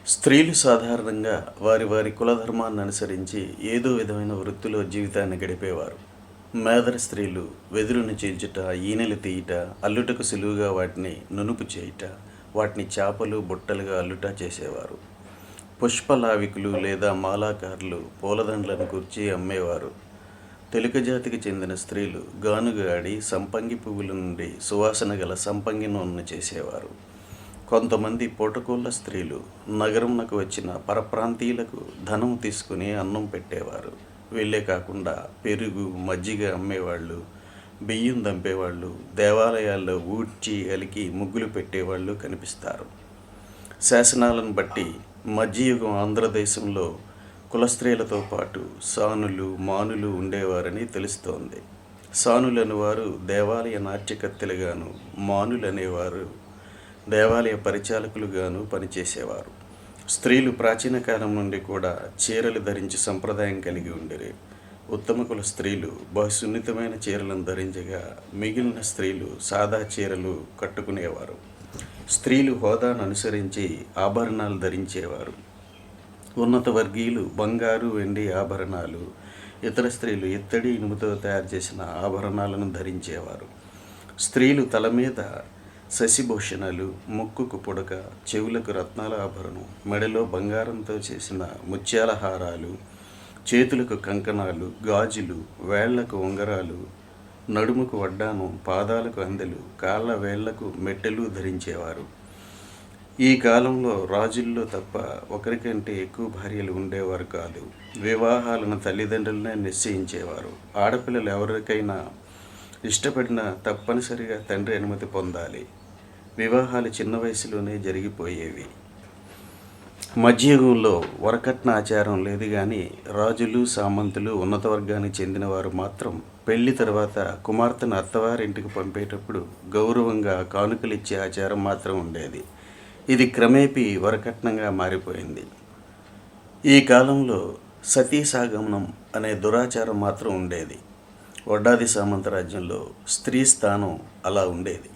స్త్రీలు సాధారణంగా వారి వారి కులధర్మాన్ని అనుసరించి ఏదో విధమైన వృత్తిలో జీవితాన్ని గడిపేవారు. మేదర స్త్రీలు వెదురును చీల్చుట, ఈనెలు తీయుట, అల్లుటకు సులువుగా వాటిని నునుపు చేయుట, వాటిని చేపలు బుట్టలుగా అల్లుట చేసేవారు. పుష్పలావికులు లేదా మాలాకారులు పూలదండలను కూర్చి అమ్మేవారు. తెలుగు జాతికి చెందిన స్త్రీలు గానుగ ఆడి సంపంగి పువ్వుల నుండి సువాసన గల సంపంగి నూనెను చేసేవారు. కొంతమంది పూటకూళ్ళ స్త్రీలు నగరంకు వచ్చిన పరప్రాంతీయులకు ధనం తీసుకుని అన్నం పెట్టేవారు. వీళ్ళే కాకుండా పెరుగు, మజ్జిగ అమ్మేవాళ్ళు, బియ్యం దంపేవాళ్ళు, దేవాలయాల్లో ఊడ్చి అలికి ముగ్గులు పెట్టేవాళ్ళు కనిపిస్తారు. శాసనాలను బట్టి మధ్యయుగం ఆంధ్రదేశంలో కులస్త్రీలతో పాటు సానులు, మానులు ఉండేవారని తెలుస్తోంది. సానులు అనేవారు దేవాలయ నాట్యకత్తెలుగాను, మానులు అనేవారు దేవాలయ పరిచాలకులుగాను పనిచేసేవారు. స్త్రీలు ప్రాచీన కాలం నుండి కూడా చీరలు ధరించి సంప్రదాయం కలిగి ఉండేవి. ఉత్తమ కుల స్త్రీలు బహు సున్నితమైన చీరలను ధరించగా మిగిలిన స్త్రీలు సాదా చీరలు కట్టుకునేవారు. స్త్రీలు హోదాను అనుసరించి ఆభరణాలు ధరించేవారు. ఉన్నత వర్గీయులు బంగారు, వెండి ఆభరణాలు, ఇతర స్త్రీలు ఇత్తడి, ఇనుముతో తయారు చేసిన ఆభరణాలను ధరించేవారు. స్త్రీలు తల మీద శశిభూషణాలు, ముక్కుకు పుడక, చెవులకు రత్నాల ఆభరణం, మెడలో బంగారంతో చేసిన ముత్యాల హారాలు, చేతులకు కంకణాలు, గాజులు, వేళ్లకు ఉంగరాలు, నడుముకు వడ్డానం, పాదాలకు అందెలు, కాళ్ళ వేళ్లకు మెట్టెలు ధరించేవారు. ఈ కాలంలో రాజుల్లో తప్ప ఒకరికంటే ఎక్కువ భార్యలు ఉండేవారు కాదు. వివాహాలను తల్లిదండ్రులనే నిశ్చయించేవారు. ఆడపిల్లలు ఎవరికైనా ఇష్టపడినా తప్పనిసరిగా తండ్రి అనుమతి పొందాలి. వివాహాలు చిన్న వయసులోనే జరిగిపోయేవి. మధ్యయుగంలో వరకట్న ఆచారం లేదు కానీ రాజులు, సామంతులు, ఉన్నత వర్గానికి చెందిన వారు మాత్రం పెళ్లి తర్వాత కుమార్తెను అత్తవారింటికి పంపేటప్పుడు గౌరవంగా కానుకలిచ్చే ఆచారం మాత్రం ఉండేది. ఇది క్రమేపీ వరకట్నంగా మారిపోయింది. ఈ కాలంలో సతీసాగమనం అనే దురాచారం మాత్రం ఉండేది. వడ్డాది సామంత రాజ్యంలో స్త్రీ స్థానం అలా ఉండేది.